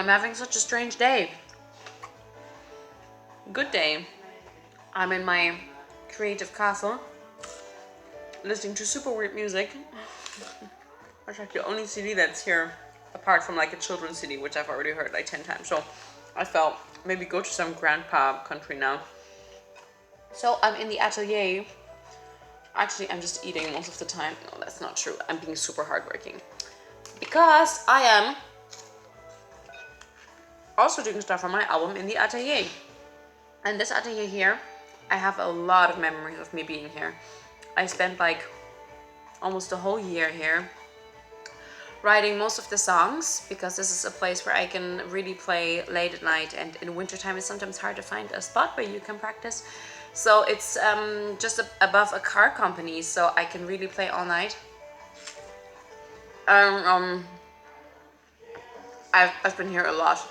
I'm having such a strange day. Good day. I'm in my creative castle, listening to super weird music. It's like the only CD that's here, apart from like a children's CD, which I've already heard like 10 times. So I felt maybe go to some grandpa country now. So I'm in the atelier. Actually, I'm just eating most of the time. No, that's not true. I'm being super hardworking. Because I am also doing stuff on my album in the atelier. And this atelier here, I have a lot of memories of me being here. I spent like almost a whole year here writing most of the songs, because this is a place where I can really play late at night, and in wintertime it's sometimes hard to find a spot where you can practice. So it's just above a car company, so I can really play all night. I've been here a lot,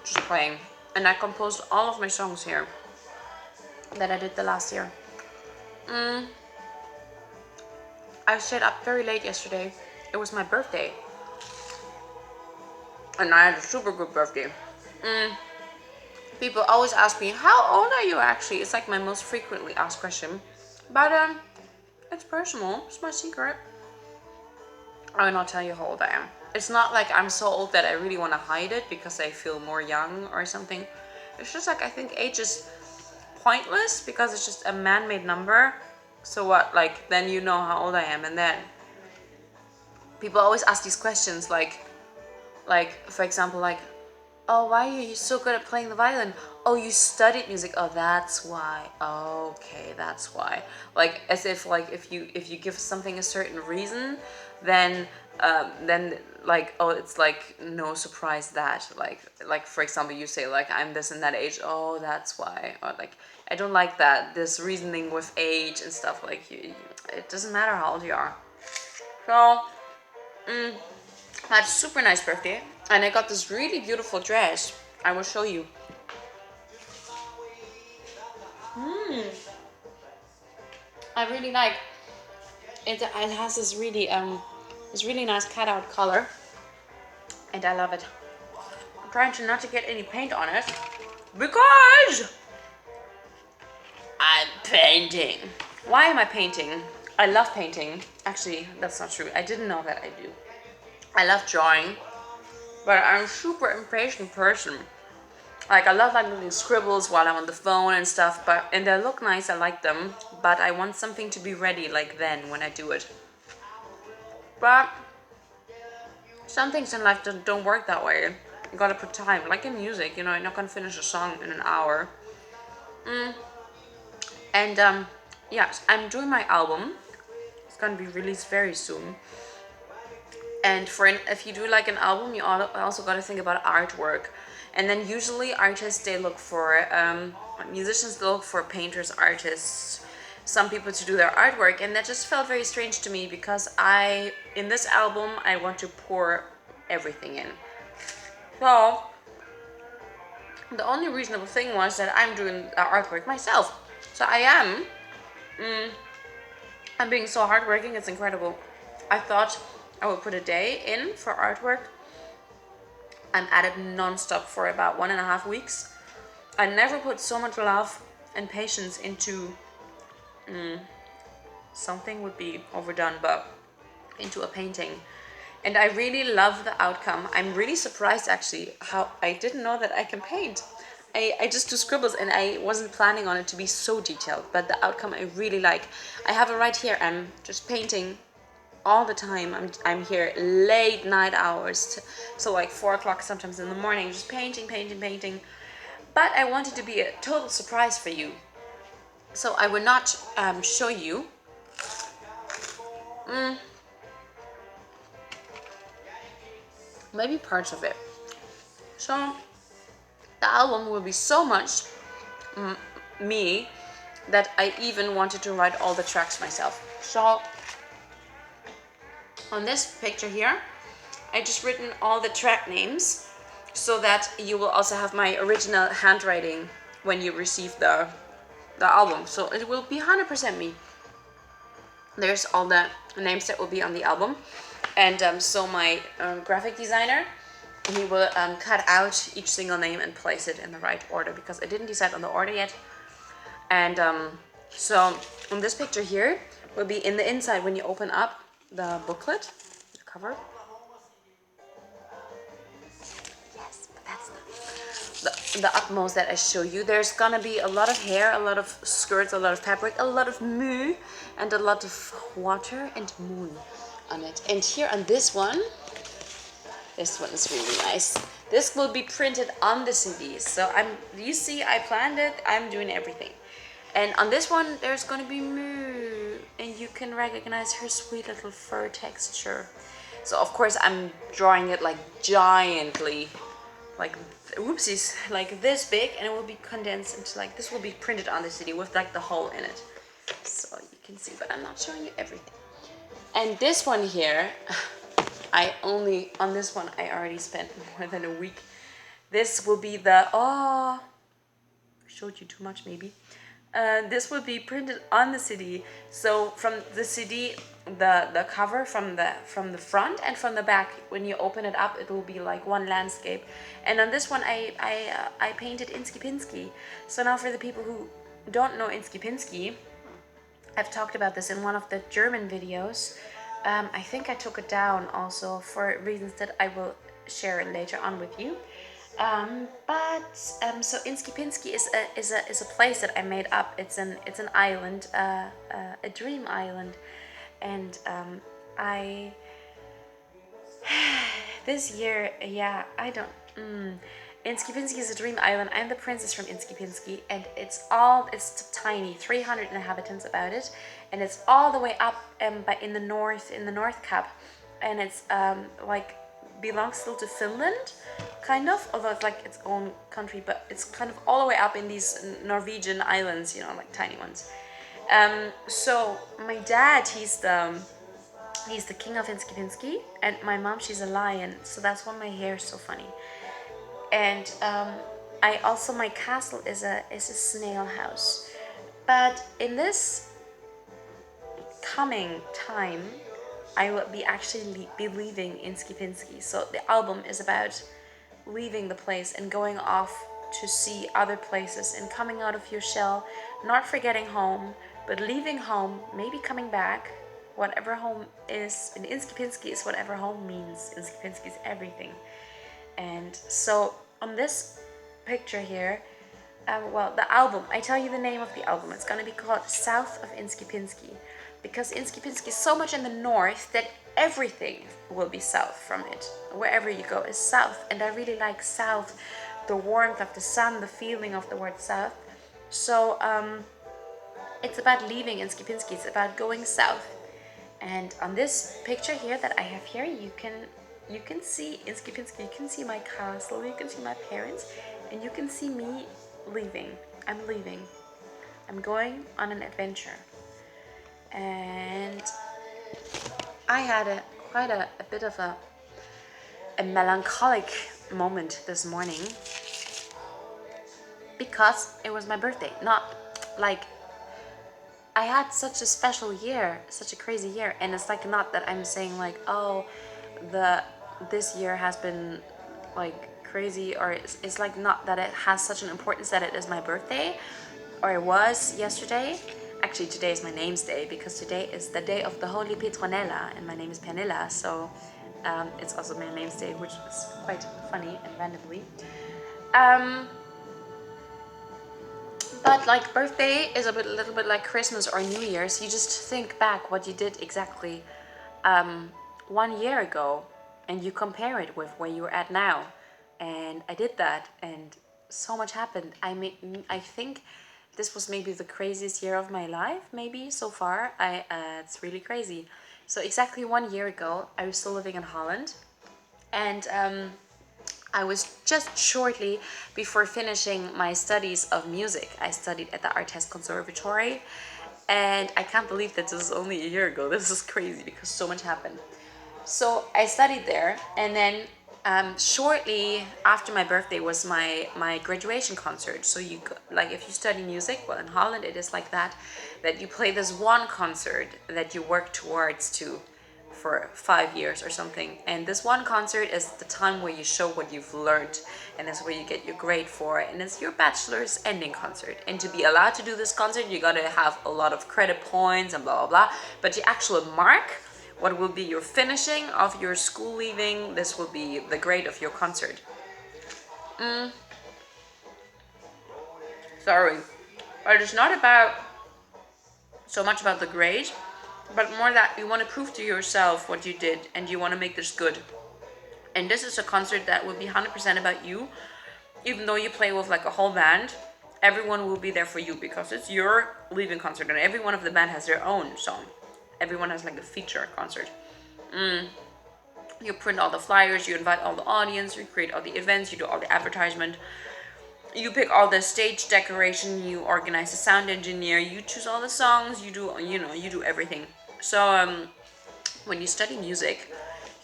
just playing, and I composed all of my songs here that I did the last year. I stayed up very late yesterday. It was my birthday, and I had a super good birthday. People always ask me, how old are you actually? It's like my most frequently asked question, but it's personal, it's my secret. I will not tell you how old I am. It's not like I'm so old that I really want to hide it because I feel more young or something. It's just like I think age is pointless because it's just a man-made number. So what, like, then you know how old I am, and then people always ask these questions like for example, like, oh, why are you so good at playing the violin? Oh, you studied music. Oh, that's why. Okay, that's why. Like, as if like if you give something a certain reason, then like, oh, it's like no surprise that like for example, you say like, I'm this and that age. Oh, that's why. Or like, I don't like that, this reasoning with age and stuff. Like, it doesn't matter how old you are. So I had a super nice birthday, and I got this really beautiful dress. I will show you. I really like it. It has this really nice cutout color, and I love it. I'm trying to not to get any paint on it because I'm painting. Why am I painting? I love painting. Actually, that's not true. I didn't know that I do. I love drawing, but I'm a super impatient person. Like, I love like little scribbles while I'm on the phone and stuff, and they look nice, I like them, but I want something to be ready like then when I do it. But some things in life don't work that way. You gotta put time, like in music, you know, you're not gonna finish a song in an hour. And yes, I'm doing my album. It's gonna be released very soon. And if you do like an album, you also got to think about artwork. And then usually artists, they look for musicians, they look for painters, artists, some people to do their artwork. And that just felt very strange to me because in this album, I want to pour everything in. So the only reasonable thing was that I'm doing artwork myself. So I'm being so hardworking, it's incredible. I thought I would put a day in for artwork. I'm at it non-stop for about 1.5 weeks. I never put so much love and patience into something would be overdone, but into a painting. And I really love the outcome. I'm really surprised actually how I didn't know that I can paint. I just do scribbles, and I wasn't planning on it to be so detailed, but the outcome I really like. I have it right here. I'm just painting all the time. I'm here late night hours, so like 4 o'clock sometimes in the morning, just painting. But I wanted to be a total surprise for you, so I will not show you. Maybe parts of it. So the album will be so much me that I even wanted to write all the tracks myself. So on this picture here, I just written all the track names so that you will also have my original handwriting when you receive the album. So it will be 100% me. There's all the names that will be on the album. And so my graphic designer, he will cut out each single name and place it in the right order, because I didn't decide on the order yet. And so on this picture here will be in the inside when you open up the booklet, the cover. Yes, but that's not the utmost that I show you. There's gonna be a lot of hair, a lot of skirts, a lot of fabric, a lot of moo, and a lot of water and moon on it. And here on this one is really nice. This will be printed on the CD. So you see, I planned it. I'm doing everything. And on this one, there's gonna be Moo, and you can recognize her sweet little fur texture. So of course I'm drawing it like giantly, like whoopsies, like this big, and it will be condensed into like, this will be printed on the CD with like the hole in it. So you can see, but I'm not showing you everything. And this one here, on this one I already spent more than a week. This will be the, I showed you too much maybe. This will be printed on the CD. So from the CD, the cover from the front and from the back, when you open it up, it will be like one landscape. And on this one, I painted Insky Pinsky. So now for the people who don't know Insky Pinsky, I've talked about this in one of the German videos. I think I took it down also for reasons that I will share later on with you. So Insky Pinsky is a place that I made up. It's an island, a dream island, and this year, yeah, I don't. Insky Pinsky is a dream island. I'm the princess from Insky Pinsky, and it's tiny, 300 inhabitants about it, and it's all the way up in the North Cap, and it's like belongs still to Finland, kind of, although it's like its own country, but it's kind of all the way up in these Norwegian islands, you know, like tiny ones. So my dad, he's the king of Insky Pinsky, and my mom, she's a lion, so that's why my hair is so funny. And my castle is a snail house. But in this coming time, I will be actually be leaving Insky Pinsky. So the album is about leaving the place and going off to see other places and coming out of your shell, not forgetting home, but leaving home, maybe coming back. Whatever home is, in Insky Pinsky is whatever home means. Insky Pinsky is everything. And so on this picture here, the album, I tell you the name of the album, it's gonna be called South of Insky Pinsky, because Insky Pinsky is so much in the north that everything will be south from it. Wherever you go is south, and I really like south, the warmth of the sun, the feeling of the word south. So it's about leaving Insky Pinsky, it's about going south. And on this picture here that I have here, you can see Insky Pinsky, you can see my castle, you can see my parents, and you can see me leaving. I'm leaving. I'm going on an adventure. And I had quite a bit of a melancholic moment this morning, because it was my birthday. Not like I had such a special year, such a crazy year, and it's like not that I'm saying like, oh, this year has been like crazy, or it's like not that it has such an importance that it is my birthday, or it was yesterday. Actually, today is my name's day, because today is the day of the Holy Petronella, and my name is Pernilla, so it's also my name's day, which is quite funny and randomly. But like birthday is a little bit like Christmas or New Year's. You just think back what you did exactly 1 year ago, and you compare it with where you're at now. And I did that, and so much happened. I think this was maybe the craziest year of my life, maybe so far. It's really crazy. So exactly 1 year ago, I was still living in Holland, and I was just shortly before finishing my studies of music. I studied at the Artes Conservatory, and I can't believe that this is only a year ago. This is crazy because so much happened. So I studied there, and then shortly after my birthday was my graduation concert. So like if you study music, well, in Holland it is like that you play this one concert that you work towards to for 5 years or something. And this one concert is the time where you show what you've learned, and that's where you get your grade for it. And it's your bachelor's ending concert. And to be allowed to do this concert, you gotta have a lot of credit points and blah blah blah. But the actual mark, what will be your finishing of your school leaving, this will be the grade of your concert. Sorry. But it's not about so much about the grade, but more that you want to prove to yourself what you did and you want to make this good. And this is a concert that will be 100% about you. Even though you play with like a whole band, everyone will be there for you because it's your leaving concert, and every one of the band has their own song. Everyone has like a feature concert. You print all the flyers, you invite all the audience, you create all the events, you do all the advertisement. You pick all the stage decoration, you organize the sound engineer, you choose all the songs, you do everything. So when you study music,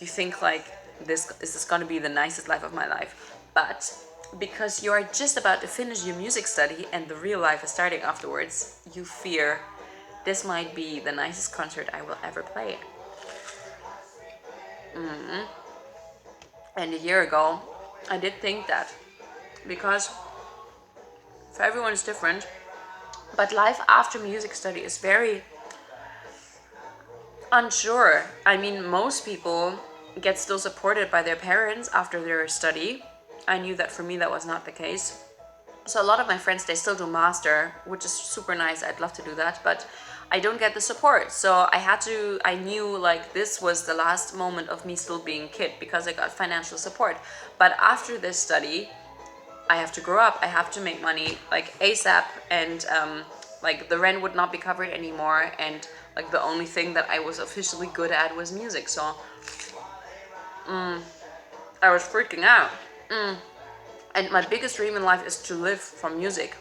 you think like, this is going to be the nicest life of my life. But because you're just about to finish your music study and the real life is starting afterwards, you fear this might be the nicest concert I will ever play. And a year ago, I did think that, because for everyone it's different, but life after music study is very unsure. I mean, most people get still supported by their parents after their study. I knew that for me that was not the case. So a lot of my friends, they still do master, which is super nice. I'd love to do that, but I don't get the support. So I knew like this was the last moment of me still being kid because I got financial support. But after this study, I have to grow up. I have to make money like ASAP, and like the rent would not be covered anymore. And like the only thing that I was officially good at was music. So I was freaking out. And my biggest dream in life is to live from music.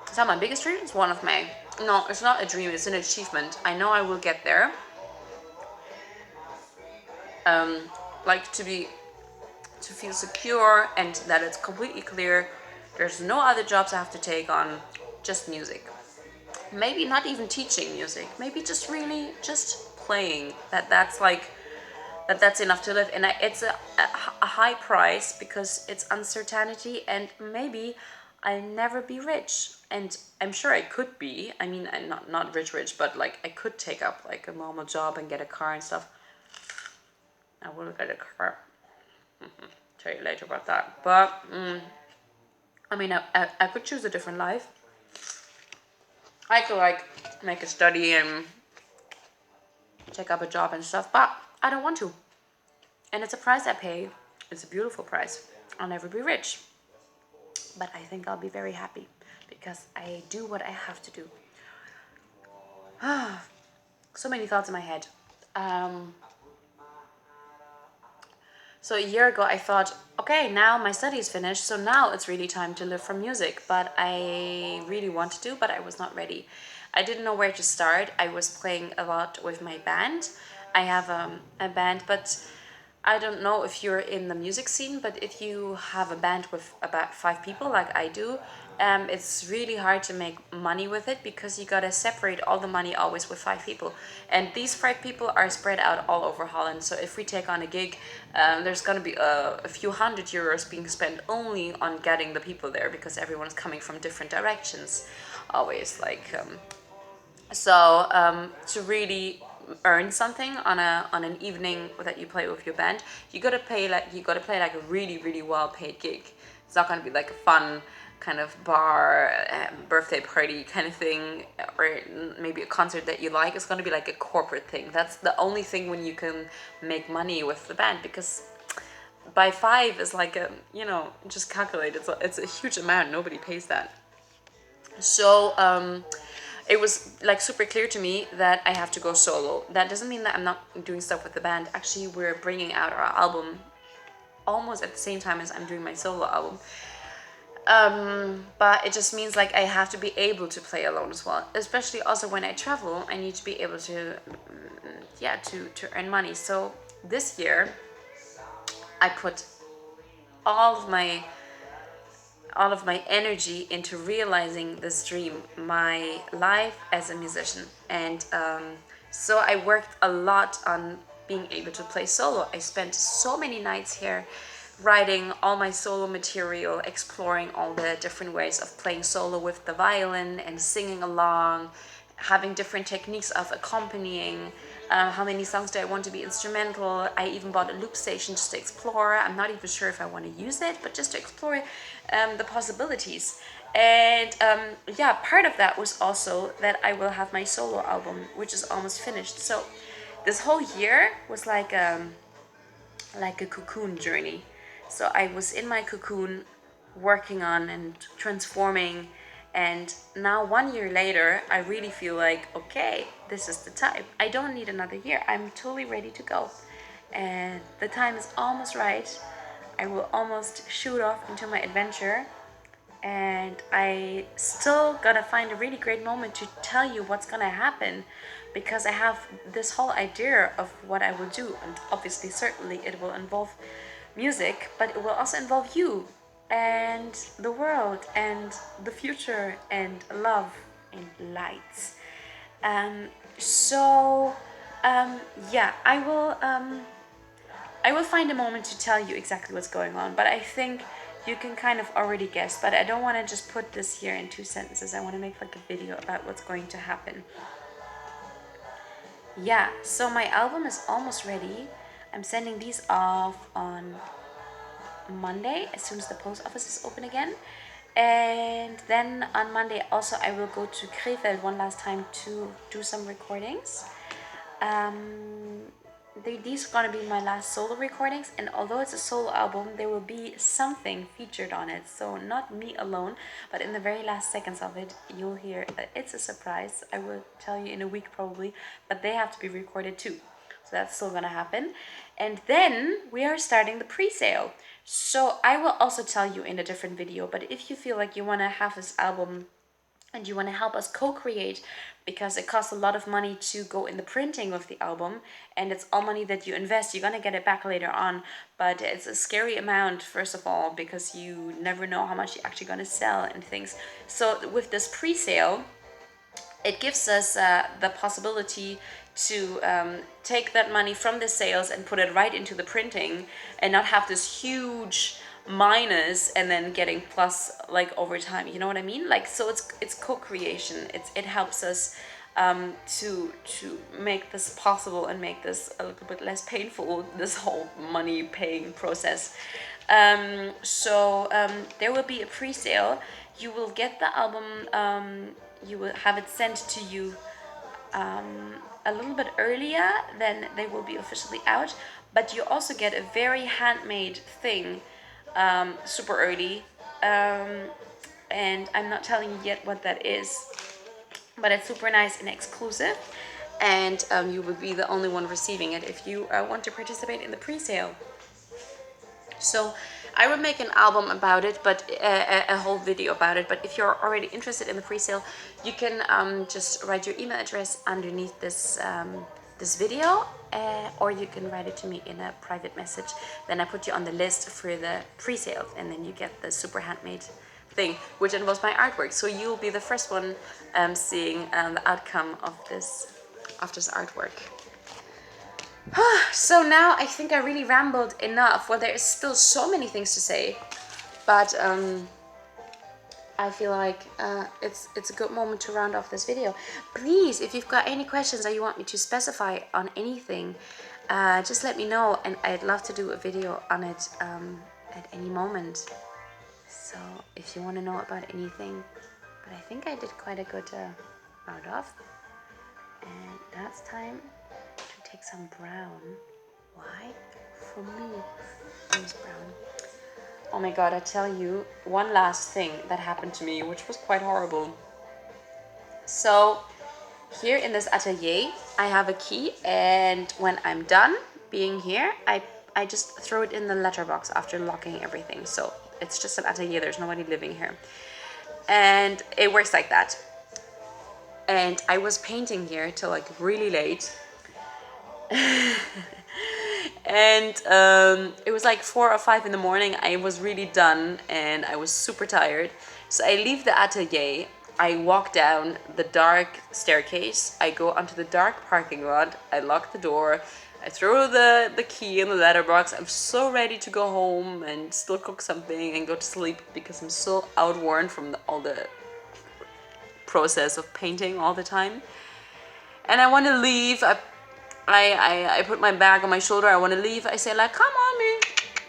Is that my biggest dream? It's one of my. No, it's not a dream. It's an achievement. I know I will get there. Like to feel secure and that it's completely clear there's no other jobs I have to take on, just music. Maybe not even teaching music, maybe just really just playing. That's enough to live. And it's a high price because it's uncertainty, and maybe I'll never be rich. And I'm sure I could be. I mean, I'm not rich, but like I could take up like a normal job and get a car and stuff. I will get a car. Tell you later about that. But I mean, I could choose a different life. I could like make a study and take up a job and stuff, but I don't want to. And it's a price I pay. It's a beautiful price. I'll never be rich, but I think I'll be very happy because I do what I have to do. So many thoughts in my head. So a year ago I thought, okay, now my study is finished, so now it's really time to live from music. But I really wanted to, but I was not ready. I didn't know where to start. I was playing a lot with my band. I have a band, but I don't know if you're in the music scene, but if you have a band with about 5 people like I do, it's really hard to make money with it because you gotta separate all the money always with 5 people. And these 5 people are spread out all over Holland. So if we take on a gig, there's gonna be a few €100 being spent only on getting the people there because everyone's coming from different directions. Always like, to really earn something on an evening that you play with your band, you gotta play like a really well paid gig. It's not gonna be like a fun kind of bar, birthday party kind of thing, or maybe a concert that you like. It's gonna be like a corporate thing. That's the only thing when you can make money with the band, because by 5 is like a, just calculate, it's a huge amount. Nobody pays that. So it was like super clear to me that I have to go solo. That doesn't mean that I'm not doing stuff with the band. Actually, we're bringing out our album almost at the same time as I'm doing my solo album. But it just means like I have to be able to play alone as well. Especially also when I travel, I need to be able to, to earn money. So this year, I put all of my energy into realizing this dream, my life as a musician. And So I worked a lot on being able to play solo. I spent so many nights here writing all my solo material, exploring all the different ways of playing solo with the violin and singing along, having different techniques of accompanying. How many songs do I want to be instrumental? I even bought a loop station just to explore. I'm not even sure if I want to use it, but just to explore the possibilities. And yeah, part of that was also that I will have my solo album, which is almost finished. So this whole year was like a cocoon journey. So I was in my cocoon working on and transforming, and now 1 year later I really feel like, okay, this is the time. I don't need another year. I'm totally ready to go, and the time is almost right. I will almost shoot off into my adventure, and I still gotta find a really great moment to tell you what's gonna happen, because I have this whole idea of what I will do, and obviously certainly it will involve music, but it will also involve you and the world and the future and love and lights. um, so yeah, I will find a moment to tell you exactly what's going on, but I think you can kind of already guess. But I don't want to just put this here in 2 sentences. I want to make like a video about what's going to happen. Yeah, so my album is almost ready. I'm sending these off on Monday as soon as the post office is open again. And then on Monday also I will go to Krefeld one last time to do some recordings. These are gonna be my last solo recordings, and although it's a solo album, there will be something featured on it. So not me alone, but in the very last seconds of it, you'll hear it's a surprise. I will tell you in a week probably, but they have to be recorded too. So that's still gonna happen. And then we are starting the pre-sale. So I will also tell you in a different video, but if you feel like you wanna have this album and you want to help us co-create, because it costs a lot of money to go in the printing of the album, and it's all money that you invest. You're gonna get it back later on, but it's a scary amount, first of all, because you never know how much you're actually gonna sell and things. So with this pre-sale, it gives us the possibility to take that money from the sales and put it right into the printing, and not have this huge minus and then getting plus like over time. You know what I mean? Like, so it's co-creation. It helps us to make this possible and make this a little bit less painful, this whole money paying process. So there will be a pre-sale. You will get the album. You will have it sent to you a little bit earlier than they will be officially out, but you also get a very handmade thing super early, and I'm not telling you yet what that is, but it's super nice and exclusive, and you will be the only one receiving it if you want to participate in the pre-sale. So I will make an album about it, but a whole video about it. But if you're already interested in the pre-sale, you can just write your email address underneath this this video, or you can write it to me in a private message. Then I put you on the list for the pre-sale, and then you get the super handmade thing, which involves my artwork. So you'll be the first one seeing the outcome of this artwork. So now I think I really rambled enough. Well, there is still so many things to say, but I feel like it's a good moment to round off this video. Please, if you've got any questions or you want me to specify on anything, just let me know, and I'd love to do a video on it at any moment. So if you want to know about anything, but I think I did quite a good round off. And now it's time to take some brown. Why? For me, use brown. Oh my god, I tell you, one last thing that happened to me, which was quite horrible. So here in this atelier, I have a key, and when I'm done being here, I just throw it in the letterbox after locking everything. So it's just an atelier, there's nobody living here. And it works like that. And I was painting here till like really late. And it was like 4 or 5 in the morning. I was really done and I was super tired. So I leave the atelier I walk down the dark staircase. I go onto the dark parking lot. I lock the door. I throw the key in the letterbox. I'm so ready to go home and still cook something and go to sleep because I'm so outworn from all the process of painting all the time. And I want to leave. I put my bag on my shoulder. I want to leave. I say like, come on me,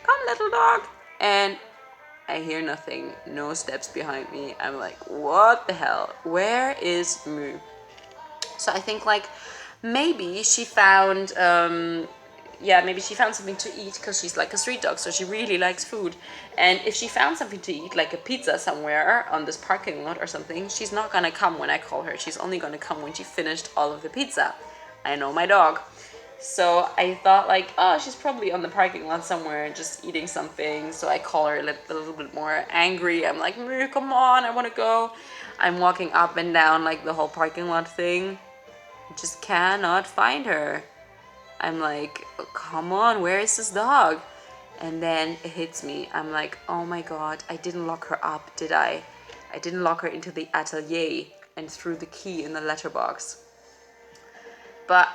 come little dog. And I hear nothing, no steps behind me. I'm like, what the hell? Where is Moo? So I think like maybe she found, maybe she found something to eat because she's like a street dog, so she really likes food. And if she found something to eat, like a pizza somewhere on this parking lot or something, she's not gonna come when I call her. She's only gonna come when she finished all of the pizza. I know my dog. So I thought like, oh, she's probably on the parking lot somewhere just eating something. So I call her a little bit more angry. I'm like, Moo, come on, I want to go. I'm walking up and down like the whole parking lot thing. Just cannot find her. I'm like, oh, come on, where is this dog? And then it hits me. I'm like, oh my God, I didn't lock her up, did I? I didn't lock her into the atelier and threw the key in the letterbox. But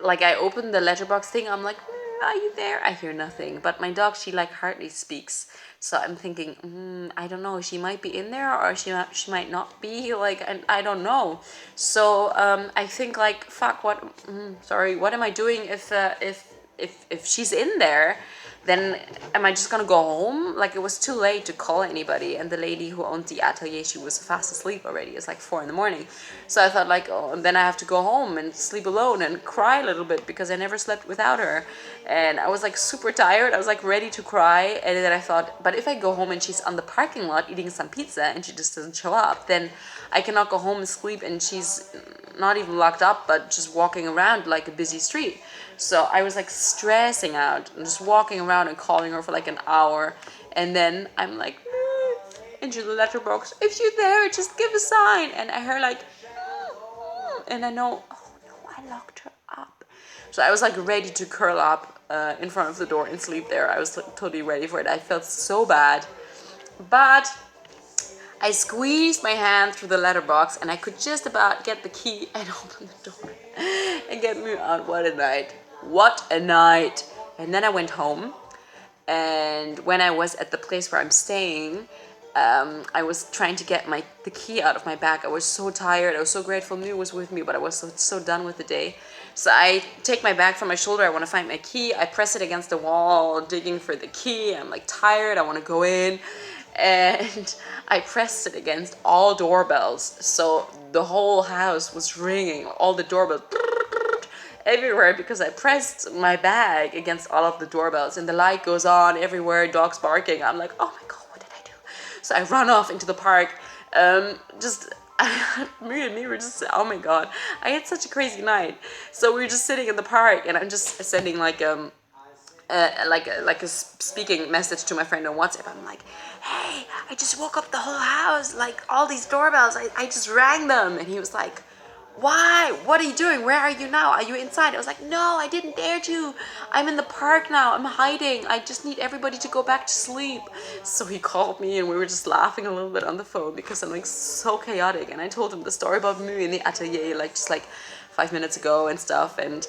like I opened the letterbox thing, I'm like, are you there? I hear nothing. But my dog, she like hardly speaks. So I'm thinking, I don't know, she might be in there or she might not be. Like, and I don't know. So I think like, fuck, what am I doing if she's in there? Then am I just gonna go home? Like it was too late to call anybody, and the lady who owned the atelier, she was fast asleep already. It's like 4 a.m. So I thought like, oh, and then I have to go home and sleep alone and cry a little bit because I never slept without her. And I was like super tired. I was like ready to cry. And then I thought, but if I go home and she's on the parking lot eating some pizza and she just doesn't show up, then I cannot go home and sleep and she's not even locked up, but just walking around like a busy street. So I was like stressing out and just walking around and calling her for like an hour. And then I'm like, into the letterbox, if you're there, just give a sign. And I heard like, and I know, oh no, I locked her up. So I was like ready to curl up in front of the door and sleep there. I was like, totally ready for it. I felt so bad. But I squeezed my hand through the letterbox and I could just about get the key and open the door and get me out. What a night. What a night. And then I went home, and when I was at the place where I'm staying, I was trying to get the key out of my bag. I was so tired. I was so grateful Moo was with me, but I was so done with the day. So I take my bag from my shoulder. I want to find my key. I press it against the wall, digging for the key. I'm like tired. I want to go in. And I pressed it against all doorbells. So the whole house was ringing, all the doorbells everywhere, because I pressed my bag against all of the doorbells, and the light goes on everywhere, dogs barking. I'm like, oh my God, what did I do? So I run off into the park. Me and me were just, oh my God, I had such a crazy night. So we were just sitting in the park, and I'm just sending like a speaking message to my friend on WhatsApp. I'm like, hey, I just woke up the whole house, like all these doorbells, I just rang them. And he was like, why? What are you doing? Where are you now? Are you inside? I was like, no, I didn't dare to. I'm in the park now. I'm hiding. I just need everybody to go back to sleep. So he called me and we were just laughing a little bit on the phone because I'm like so chaotic. And I told him the story about Moo in the atelier, like just like 5 minutes ago and stuff. And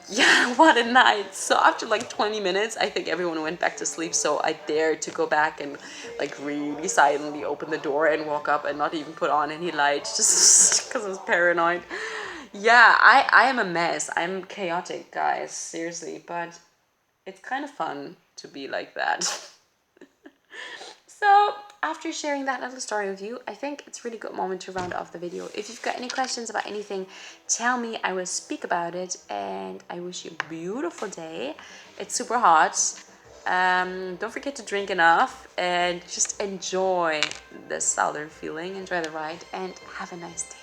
yeah, what a night. So after like 20 minutes, I think everyone went back to sleep. So I dared to go back and like really silently open the door and walk up and not even put on any light, just because I was paranoid. Yeah, I am a mess. I'm chaotic, guys, seriously. But it's kind of fun to be like that. So after sharing that little story with you, I think it's a really good moment to round off the video. If you've got any questions about anything, tell me. I will speak about it. And I wish you a beautiful day. It's super hot. Don't forget to drink enough and just enjoy the southern feeling. Enjoy the ride and have a nice day.